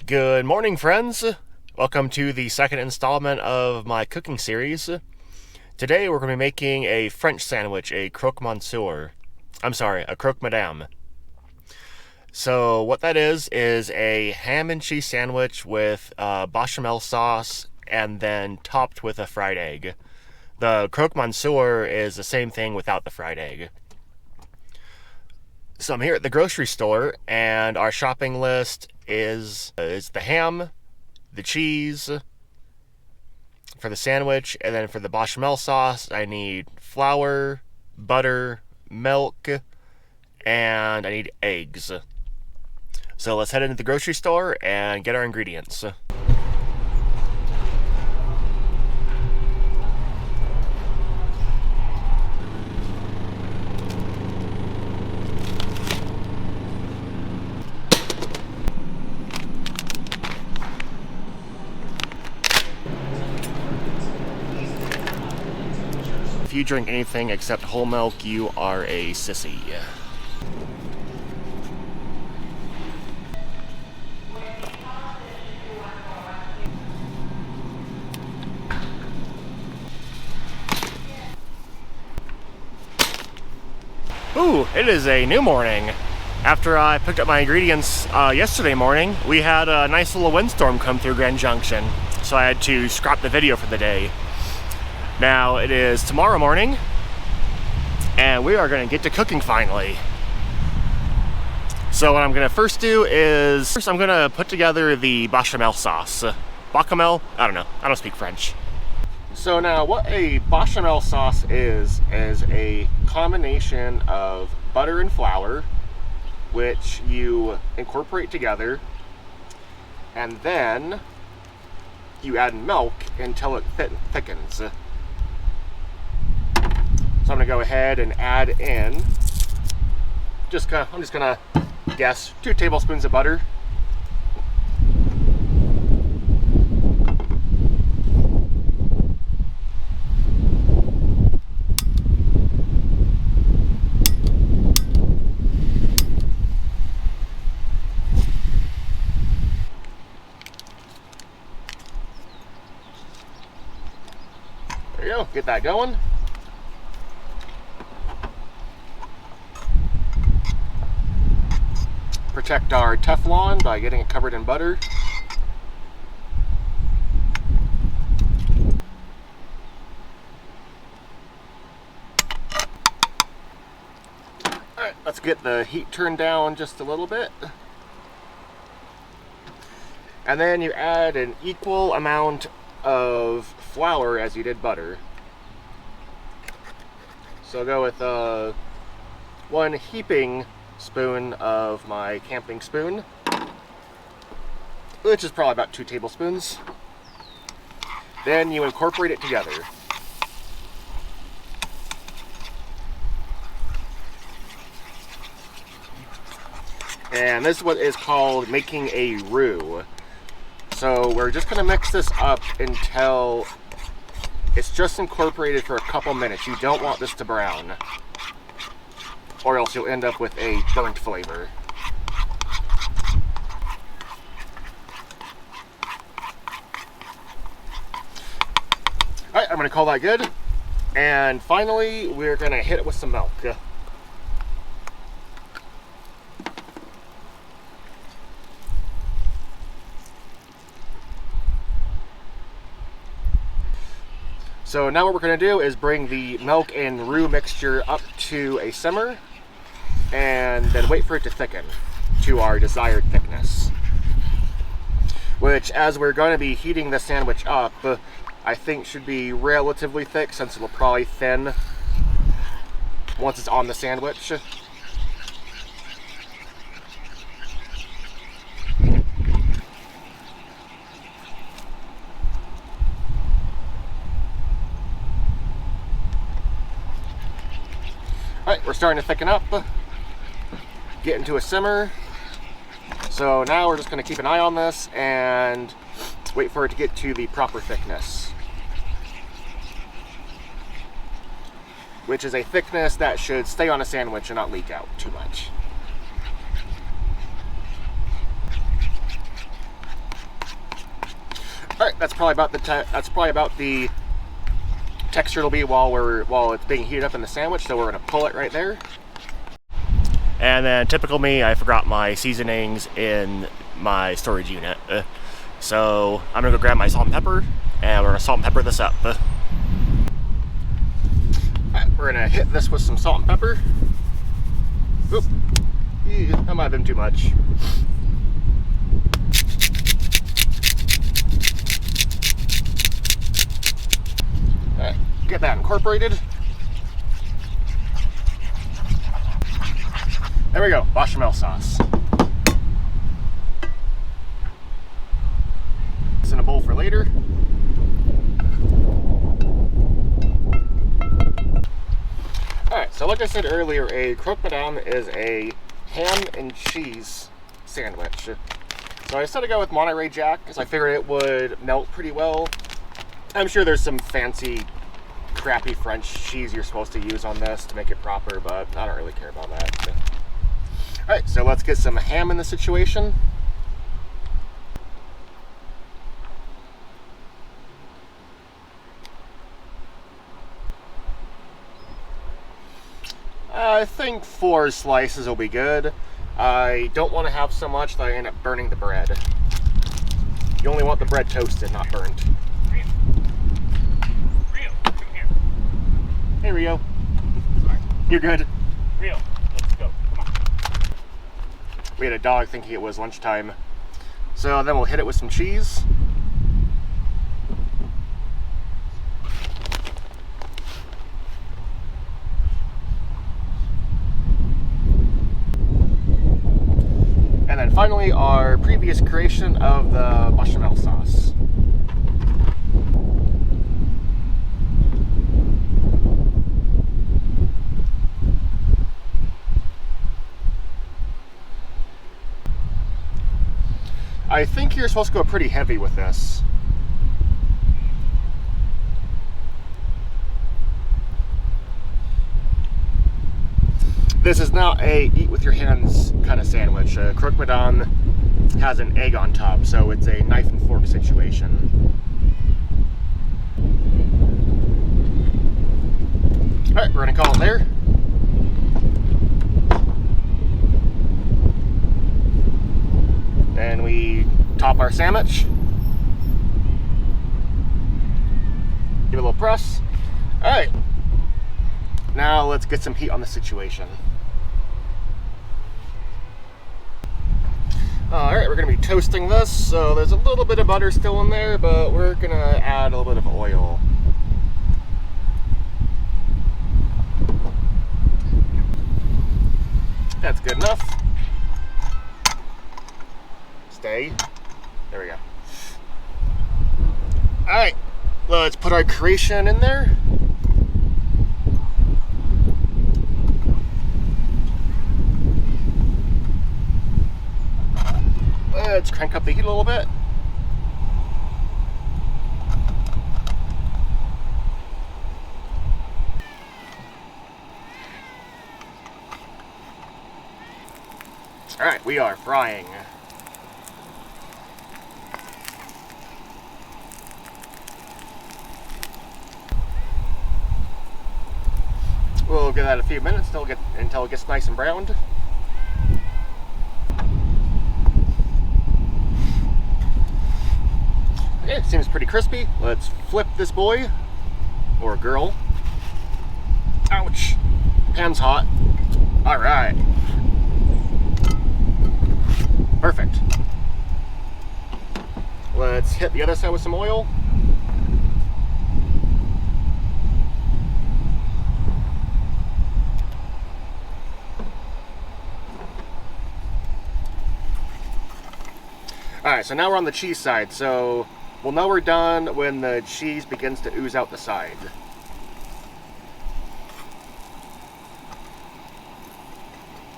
Good morning, friends. Welcome to the second installment of my cooking series. Today we're going to be making a French sandwich, a croque madame. So what that is a ham and cheese sandwich with béchamel sauce and then topped with a fried egg. The croque monsieur is the same thing without the fried egg. So I'm here at the grocery store, and our shopping list is the ham, the cheese for the sandwich, and then for the béchamel sauce, I need flour, butter, milk, and I need eggs. So let's head into the grocery store and get our ingredients. If you drink anything except whole milk, you are a sissy. Ooh, it is a new morning. After I picked up my ingredients yesterday morning, we had a nice little windstorm come through Grand Junction, so I had to scrap the video for the day. Now it is tomorrow morning, and we are going to get to cooking finally. So what I'm going to first do is, I'm going to put together the béchamel sauce. Béchamel? I don't know. I don't speak French. So now what a béchamel sauce is a combination of butter and flour, which you incorporate together, and then you add milk until it thickens. So I'm gonna go ahead and add in, I'm just gonna guess 2 tablespoons of butter. There you go, get that going. Protect our Teflon by getting it covered in butter. Alright, let's get the heat turned down just a little bit. And then you add an equal amount of flour as you did butter. So go with 1 heaping spoon of my camping spoon, which is probably about 2 tablespoons. Then you incorporate it together. And this is what is called making a roux. So we're just going to mix this up until it's just incorporated for a couple minutes. You don't want this to brown, or else you'll end up with a burnt flavor. Alright, I'm gonna call that good. And finally, we're gonna hit it with some milk. So now what we're going to do is bring the milk and roux mixture up to a simmer, and then wait for it to thicken to our desired thickness. Which, as we're going to be heating the sandwich up, I think should be relatively thick, since it'll probably thin once it's on the sandwich. Alright, we're starting to thicken up, get into a simmer. So now we're just going to keep an eye on this and wait for it to get to the proper thickness, which is a thickness that should stay on a sandwich and not leak out too much. All right, that's probably about the texture it'll be while it's being heated up in the sandwich. So we're gonna pull it right there. And then typical me, I forgot my seasonings in my storage unit. So I'm gonna go grab my salt and pepper, and we're gonna salt and pepper this up. All right, we're gonna hit this with some salt and pepper. Oop, that might have been too much. All right, get that incorporated. There we go, bechamel sauce. It's in a bowl for later. Alright, so like I said earlier, a Croque Madame is a ham and cheese sandwich. So I decided to go with Monterey Jack because I figured it would melt pretty well. I'm sure there's some fancy, crappy French cheese you're supposed to use on this to make it proper, but I don't really care about that. Alright, so let's get some ham in the situation. I think 4 slices will be good. I don't want to have so much that I end up burning the bread. You only want the bread toasted, not burnt. Rio, come here. Hey Rio. Sorry. You're good. Rio, let's go. Come on. We had a dog thinking it was lunchtime. So then we'll hit it with some cheese. And then finally, our previous creation of the bechamel sauce. I think you're supposed to go pretty heavy with this. This is not a eat with your hands kind of sandwich. Croque Madame has an egg on top, so it's a knife and fork situation. Alright, we're gonna call it there. Then we top our sandwich. Give it a little press. Alright. Now let's get some heat on the situation. Alright, we're going to be toasting this, so there's a little bit of butter still in there, but we're going to add a little bit of oil. That's good enough. Stay. There we go. Alright, let's put our creation in there. Let's crank up the heat a little bit. All right, we are frying. We'll give that a few minutes until it gets nice and browned. It seems pretty crispy. Let's flip this boy, or girl. Ouch! Pan's hot. All right. Perfect. Let's hit the other side with some oil. All right, so now we're on the cheese side. So we'll know we're done when the cheese begins to ooze out the side.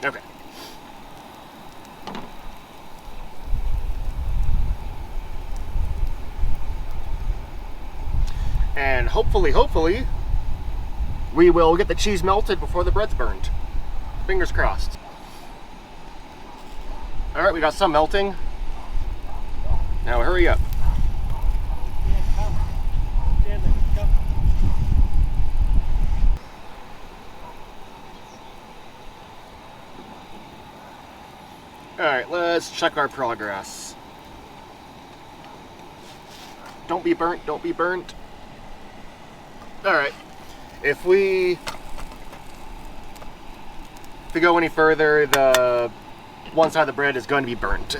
Okay. And hopefully, we will get the cheese melted before the bread's burned. Fingers crossed. All right, we got some melting. Now hurry up. check our progress. Don't be burnt, don't be burnt. Alright, if we go any further, the one side of the bread is going to be burnt.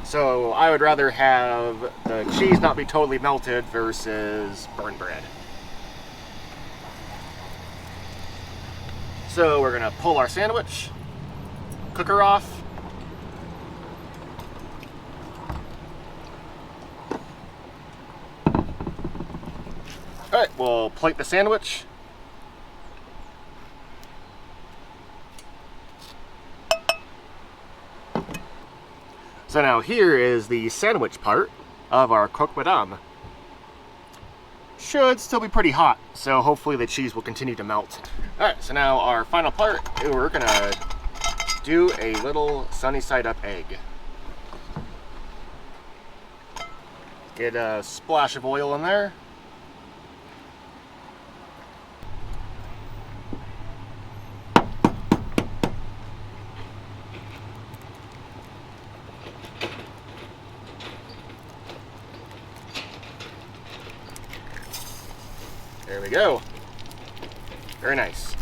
So I would rather have the cheese not be totally melted versus burnt bread. So we're gonna pull our sandwich, cooker off. Alright, we'll plate the sandwich. So now here is the sandwich part of our Croque Madame. Should still be pretty hot, so hopefully the cheese will continue to melt. Alright, so now our final part, we're gonna do a little sunny side up egg. Get a splash of oil in there. There we go. Very nice.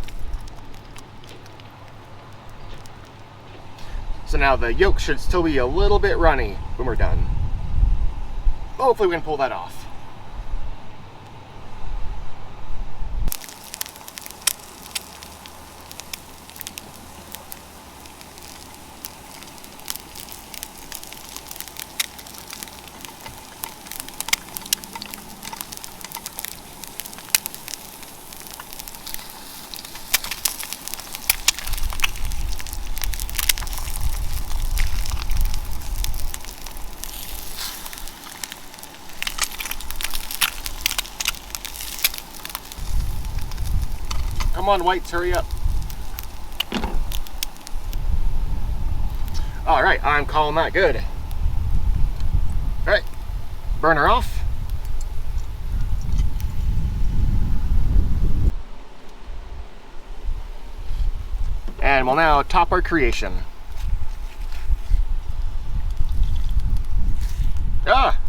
So now the yolk should still be a little bit runny when we're done. Hopefully we can pull that off. Come on, whites, hurry up. All right, I'm calling that good. All right, burner off. And we'll now top our creation. Ah!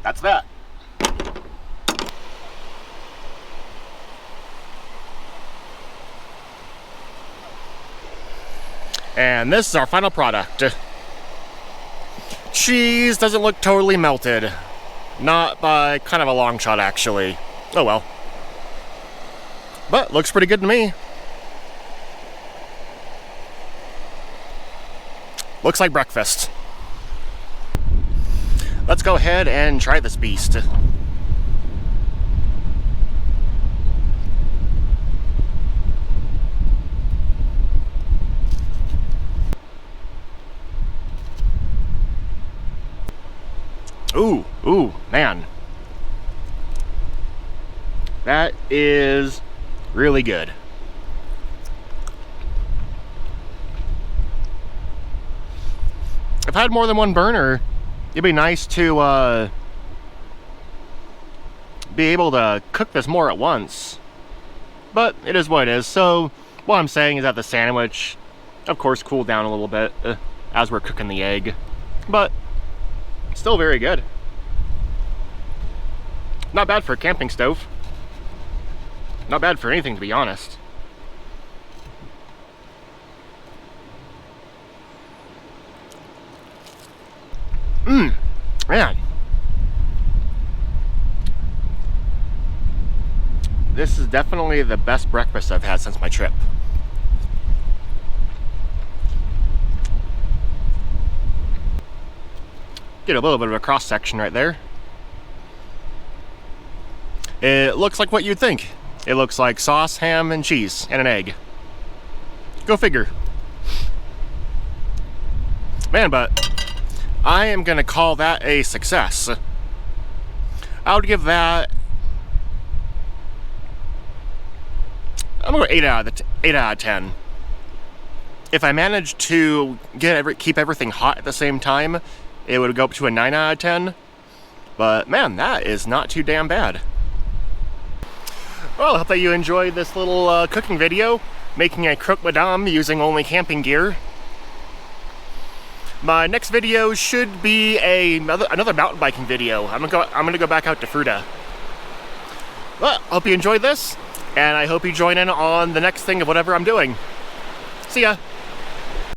That's that. And this is our final product. Cheese doesn't look totally melted. Not by kind of a long shot, actually. Oh well. But looks pretty good to me. Looks like breakfast. Let's go ahead and try this beast. Ooh, man. That is really good. I've had more than one burner. It'd be nice to be able to cook this more at once. But it is what it is. So what I'm saying is that the sandwich, of course, cooled down a little bit as we're cooking the egg. But still very good. Not bad for a camping stove. Not bad for anything, to be honest. Man. This is definitely the best breakfast I've had since my trip. Get a little bit of a cross section right there. It looks like what you'd think. It looks like sauce, ham, and cheese, and an egg. Go figure. Man, but I am gonna call that a success. I would give that, I'm gonna go 8 out of 10. If I managed to keep everything hot at the same time, it would go up to a 9 out of 10. But man, that is not too damn bad. Well, I hope that you enjoyed this little cooking video, making a croque madame using only camping gear. My next video should be another mountain biking video. I'm gonna go back out to Fruta. Well, I hope you enjoyed this, and I hope you join in on the next thing of whatever I'm doing. See ya!